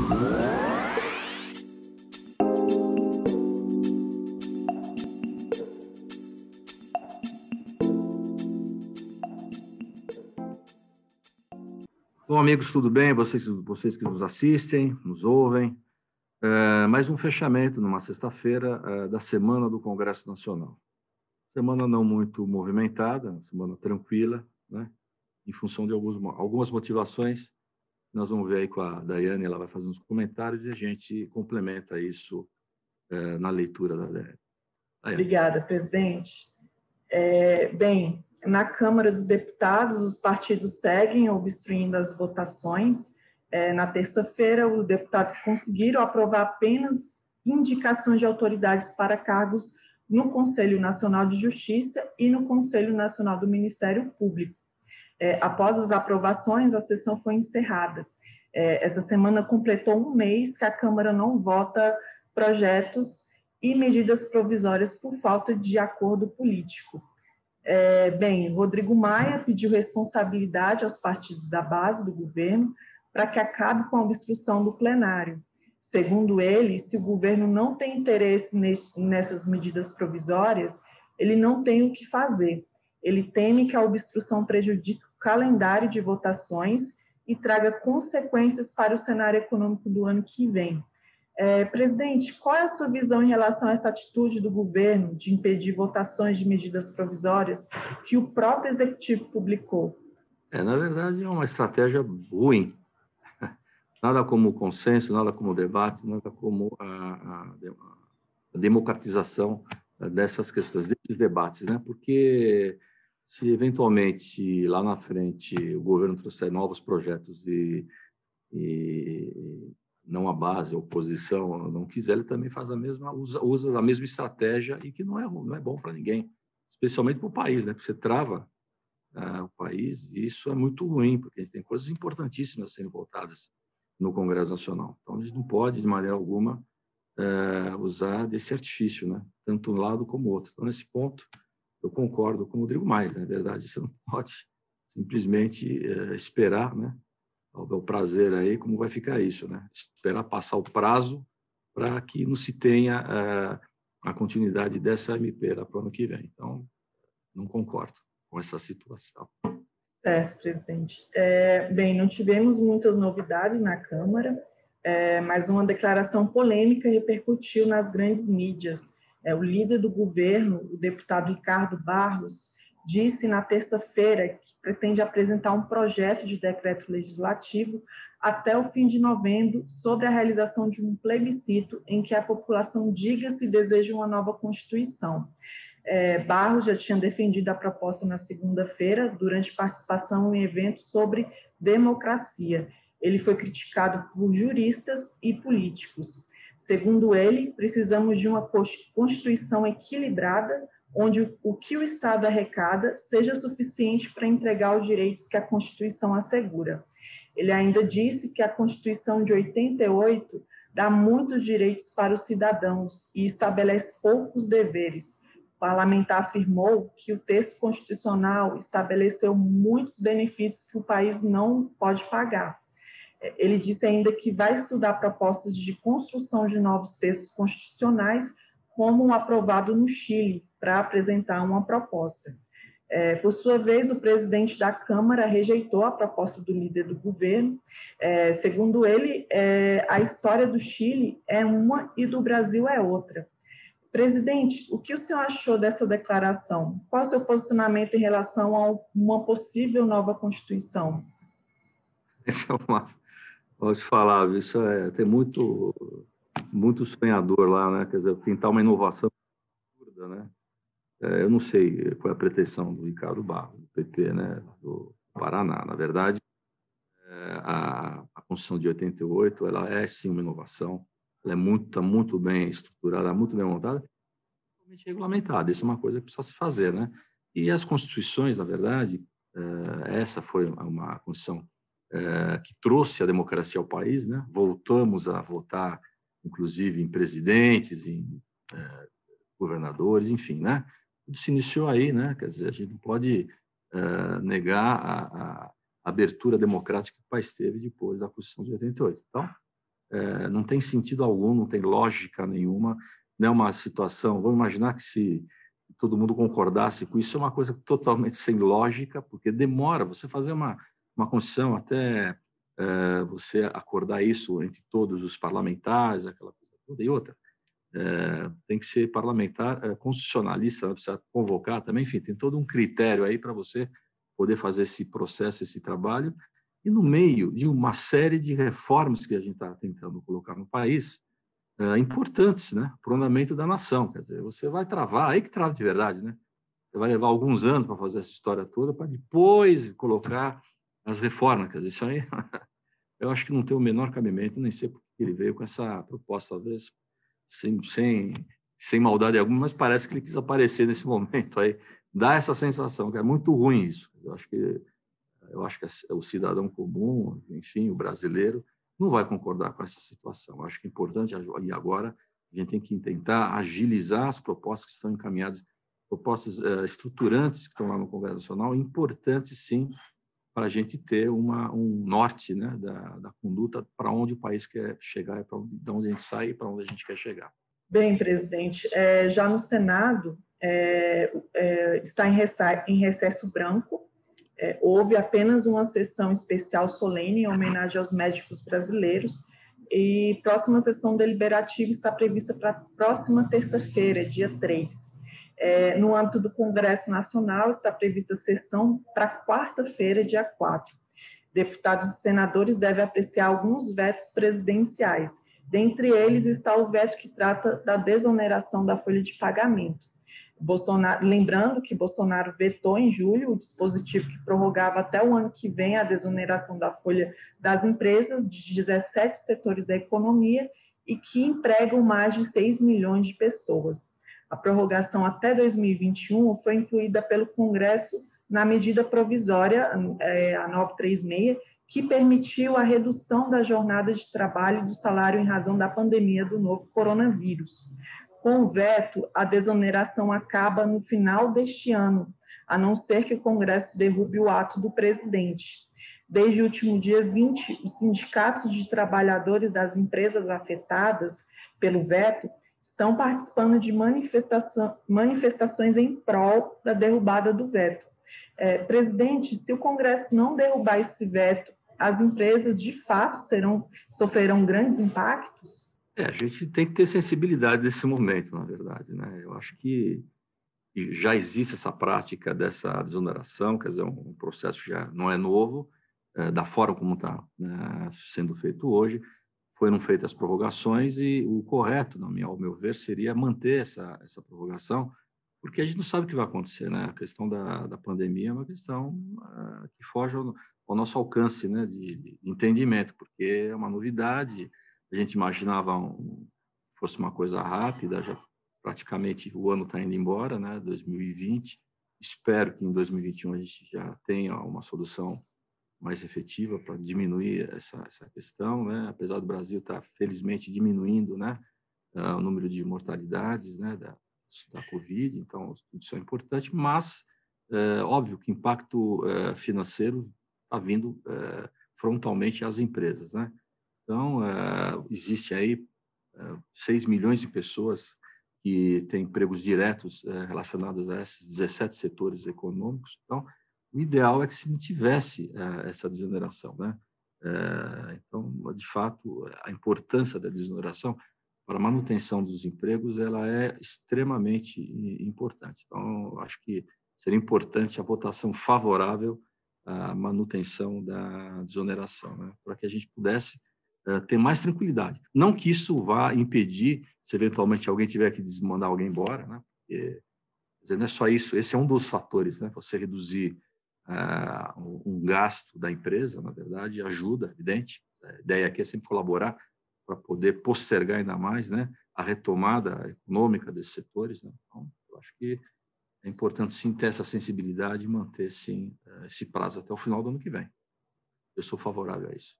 Bom, amigos, tudo bem? Vocês que nos assistem, nos ouvem. Mais um fechamento, numa sexta-feira, da Semana do Congresso Nacional. Semana não muito movimentada, semana tranquila, né? Em função de algumas motivações. Nós vamos ver aí com a Daiane, ela vai fazer uns comentários e a gente complementa isso na leitura da Daiane. Obrigada, presidente. Bem, na Câmara dos Deputados, os partidos seguem obstruindo as votações. Na terça-feira, os deputados conseguiram aprovar apenas indicações de autoridades para cargos no Conselho Nacional de Justiça e no Conselho Nacional do Ministério Público. Após as aprovações, a sessão foi encerrada. Essa semana completou um mês que a Câmara não vota projetos e medidas provisórias por falta de acordo político. Bem, Rodrigo Maia pediu responsabilidade aos partidos da base do governo para que acabe com a obstrução do plenário. Segundo ele, se o governo não tem interesse nessas medidas provisórias, ele não tem o que fazer. Ele teme que a obstrução prejudique o calendário de votações e traga consequências para o cenário econômico do ano que vem. Presidente, qual é a sua visão em relação a essa atitude do governo de impedir votações de medidas provisórias que o próprio Executivo publicou? Na verdade, é uma estratégia ruim. Nada como o consenso, nada como o debate, nada como a democratização dessas questões, desses debates, né? Porque se eventualmente lá na frente o governo trouxer novos projetos e não a base, a oposição não quiser, ele também faz usa a mesma estratégia e que não é bom para ninguém, especialmente para o país, né? Porque você trava o país e isso é muito ruim, porque a gente tem coisas importantíssimas sendo votadas no Congresso Nacional. Então, a gente não pode, de maneira alguma, usar desse artifício, né? Tanto um lado como o outro. Então, nesse ponto, eu concordo com o Rodrigo Maia. Na verdade, você não pode simplesmente esperar, né? Ao prazer aí, como vai ficar isso, né? Esperar passar o prazo para que não se tenha a continuidade dessa MP para o ano que vem. Então, não concordo com essa situação. Certo, presidente. Bem, não tivemos muitas novidades na Câmara, mas uma declaração polêmica repercutiu nas grandes mídias. O líder do governo, o deputado Ricardo Barros, disse na terça-feira que pretende apresentar um projeto de decreto legislativo até o fim de novembro sobre a realização de um plebiscito em que a população diga se deseja uma nova Constituição. Barros já tinha defendido a proposta na segunda-feira, durante participação em eventos sobre democracia. Ele foi criticado por juristas e políticos. Segundo ele, precisamos de uma Constituição equilibrada, onde o que o Estado arrecada seja suficiente para entregar os direitos que a Constituição assegura. Ele ainda disse que a Constituição de 88 dá muitos direitos para os cidadãos e estabelece poucos deveres. O parlamentar afirmou que o texto constitucional estabeleceu muitos benefícios que o país não pode pagar. Ele disse ainda que vai estudar propostas de construção de novos textos constitucionais, como o aprovado no Chile, para apresentar uma proposta. Por sua vez, o presidente da Câmara rejeitou a proposta do líder do governo. Segundo ele, a história do Chile é uma e do Brasil é outra. Presidente, o que o senhor achou dessa declaração? Qual é o seu posicionamento em relação a uma possível nova Constituição? Isso é vou te falar, isso tem muito sonhador lá, né? Quer dizer, tentar uma inovação absurda, né? Eu não sei qual é a pretensão do Ricardo Barros, do PT, né? Do Paraná. Na verdade, a Constituição de 88, ela é sim uma inovação. Ela está muito bem estruturada, muito bem montada, totalmente regulamentada. Isso é uma coisa que precisa se fazer, né? E as constituições, na verdade, essa foi uma Constituição que trouxe a democracia ao país, né? Voltamos a votar, inclusive, em presidentes, em governadores, enfim, né? Tudo se iniciou aí, né? Quer dizer, a gente não pode negar a abertura democrática que o país teve depois da Constituição de 88. Então, não tem sentido algum, não tem lógica nenhuma, não é uma situação... Vamos imaginar que se todo mundo concordasse com isso, é uma coisa totalmente sem lógica, porque demora você fazer uma Constituição até você acordar isso entre todos os parlamentares, aquela coisa toda, e outra. Tem que ser parlamentar, constitucionalista, precisa convocar também, enfim, tem todo um critério aí para você poder fazer esse processo, esse trabalho, e no meio de uma série de reformas que a gente está tentando colocar no país, importantes, né, para o andamento da nação. Quer dizer, você vai travar, aí que trava de verdade, né? Você vai levar alguns anos para fazer essa história toda, para depois colocar as reformas. Quer dizer, isso aí eu acho que não tem o menor cabimento, nem sei por que ele veio com essa proposta, às vezes, sem maldade alguma, mas parece que ele quis aparecer nesse momento aí. Dá essa sensação, que é muito ruim isso. Eu acho que o cidadão comum, enfim, o brasileiro, não vai concordar com essa situação. Eu acho que é importante, e agora, a gente tem que tentar agilizar as propostas que estão encaminhadas, propostas estruturantes que estão lá no Congresso Nacional, importantes, sim, para a gente ter um norte, né, da conduta para onde o país quer chegar, de onde a gente sai e para onde a gente quer chegar. Bem, presidente, já no Senado está em recesso branco. Houve apenas uma sessão especial solene em homenagem aos médicos brasileiros e próxima sessão deliberativa está prevista para a próxima terça-feira, dia 3. No âmbito do Congresso Nacional, está prevista sessão para quarta-feira, dia 4. Deputados e senadores devem apreciar alguns vetos presidenciais. Dentre eles está o veto que trata da desoneração da folha de pagamento. Lembrando que Bolsonaro vetou em julho o dispositivo que prorrogava até o ano que vem a desoneração da folha das empresas de 17 setores da economia e que empregam mais de 6 milhões de pessoas. A prorrogação até 2021 foi incluída pelo Congresso na medida provisória, a 936, que permitiu a redução da jornada de trabalho e do salário em razão da pandemia do novo coronavírus. Com o veto, a desoneração acaba no final deste ano, a não ser que o Congresso derrube o ato do presidente. Desde o último dia 20, os sindicatos de trabalhadores das empresas afetadas pelo veto estão participando de manifestações em prol da derrubada do veto. Presidente, se o Congresso não derrubar esse veto, as empresas de fato sofrerão grandes impactos? A gente tem que ter sensibilidade nesse momento, na verdade, né? Eu acho que já existe essa prática dessa desoneração, quer dizer, um processo que já não é novo, da forma como está, né, sendo feito hoje. Foram feitas as prorrogações e o correto, ao meu ver, seria manter essa prorrogação, porque a gente não sabe o que vai acontecer, né? A questão da pandemia é uma questão que foge ao nosso alcance, né, de entendimento, porque é uma novidade. A gente imaginava fosse uma coisa rápida, já praticamente o ano está indo embora, né, 2020. Espero que em 2021 a gente já tenha uma solução mais efetiva para diminuir essa questão, né? Apesar do Brasil estar, felizmente, diminuindo, né, o número de mortalidades, né, da Covid, então isso é importante, mas óbvio que o impacto financeiro está vindo frontalmente às empresas, né? Então, existe aí 6 milhões de pessoas que têm empregos diretos relacionados a esses 17 setores econômicos. Então, o ideal é que se não tivesse essa desoneração, né? Então, de fato, a importância da desoneração para a manutenção dos empregos ela é extremamente importante. Então, acho que seria importante a votação favorável à manutenção da desoneração, né? Para que a gente pudesse ter mais tranquilidade. Não que isso vá impedir, se eventualmente alguém tiver que mandar alguém embora, né? Porque, quer dizer, não é só isso, esse é um dos fatores, né? Você reduzir um gasto da empresa, na verdade, ajuda, evidente. A ideia aqui é sempre colaborar para poder postergar ainda mais, né, a retomada econômica desses setores, né? Então, eu acho que é importante, sim, ter essa sensibilidade e manter, sim, esse prazo até o final do ano que vem. Eu sou favorável a isso.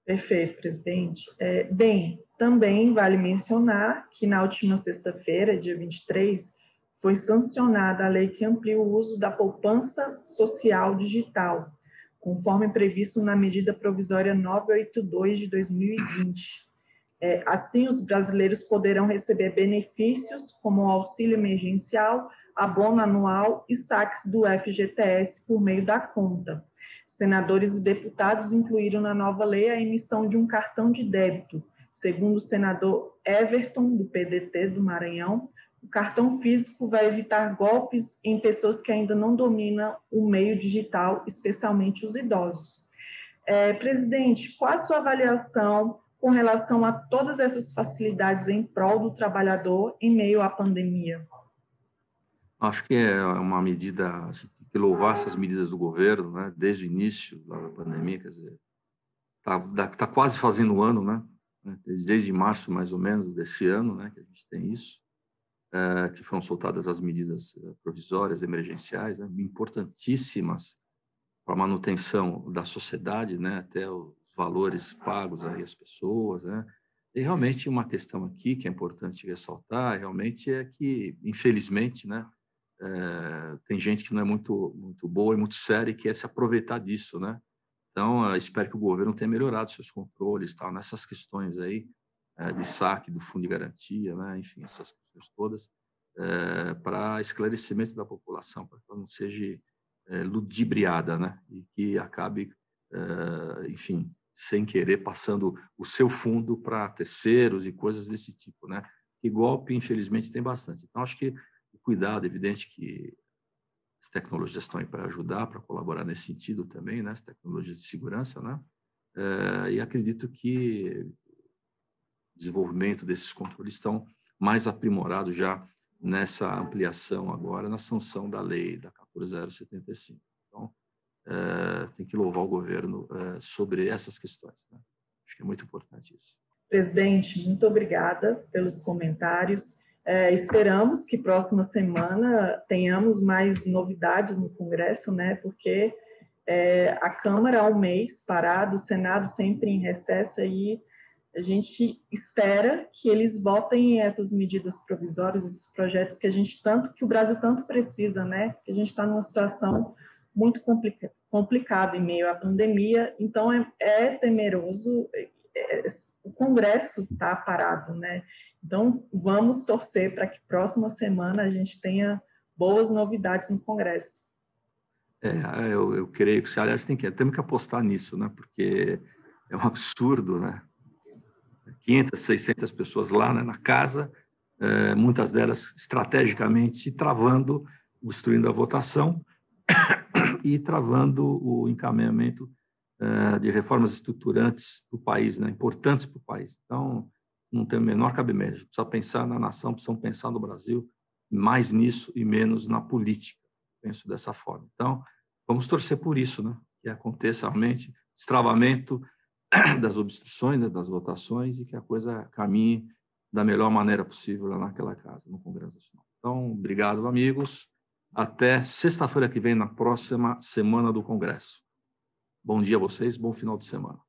Perfeito, presidente. Bem, também vale mencionar que na última sexta-feira, dia 23, foi sancionada a lei que amplia o uso da poupança social digital. conforme previsto na medida provisória 982 de 2020. Assim, os brasileiros poderão receber benefícios como o auxílio emergencial, abono anual e saques do FGTS por meio da conta. Senadores e deputados incluíram na nova lei a emissão de um cartão de débito. Segundo o senador Everton, do PDT do Maranhão, o cartão físico vai evitar golpes em pessoas que ainda não dominam o meio digital, especialmente os idosos. Presidente, qual a sua avaliação com relação a todas essas facilidades em prol do trabalhador em meio à pandemia? Acho que é uma medida, a gente tem que louvar essas medidas do governo, né? Desde o início da pandemia, quer dizer, está quase fazendo um ano, né? Desde março, mais ou menos, desse ano, né, que a gente tem isso, que foram soltadas as medidas provisórias, emergenciais, né, importantíssimas para a manutenção da sociedade, né, até os valores pagos aí às pessoas, né. E realmente uma questão aqui que é importante ressaltar, realmente é que, infelizmente, né, tem gente que não é muito boa e muito séria e quer se aproveitar disso, né. Então, espero que o governo tenha melhorado seus controles, tal, nessas questões aí de saque do fundo de garantia, né? Enfim, essas questões todas, para esclarecimento da população, para que ela não seja ludibriada, né? E que acabe, enfim, sem querer, passando o seu fundo para terceiros e coisas desse tipo, né? E golpe, infelizmente, tem bastante. Então, acho que o cuidado, evidente que as tecnologias estão aí para ajudar, para colaborar nesse sentido também, né? As tecnologias de segurança, né? E acredito que o desenvolvimento desses controles estão mais aprimorados já nessa ampliação agora, na sanção da lei da 14.075. Então, tem que louvar o governo sobre essas questões, né? Acho que é muito importante isso. Presidente, muito obrigada pelos comentários. Esperamos que próxima semana tenhamos mais novidades no Congresso, né? Porque a Câmara há um mês parado, o Senado sempre em recesso, e a gente espera que eles votem essas medidas provisórias, esses projetos que o Brasil tanto precisa, né? Que a gente está numa situação muito complicada em meio à pandemia, então é temeroso. O Congresso está parado, né? Então, vamos torcer para que próxima semana a gente tenha boas novidades no Congresso. Eu creio que, aliás, temos que apostar nisso, né? Porque é um absurdo, né? 500, 600 pessoas lá, né, na casa, muitas delas estrategicamente travando, obstruindo a votação e travando o encaminhamento de reformas estruturantes para o país, né, importantes para o país. Então, não tem o menor cabimento. A gente precisa pensar na nação, precisamos pensar no Brasil, mais nisso e menos na política. Penso dessa forma. Então, vamos torcer por isso, né, que aconteça realmente destravamento das obstruções, né, das votações, e que a coisa caminhe da melhor maneira possível lá naquela casa, no Congresso Nacional. Então, obrigado, amigos. Até sexta-feira que vem, na próxima semana do Congresso. Bom dia a vocês, bom final de semana.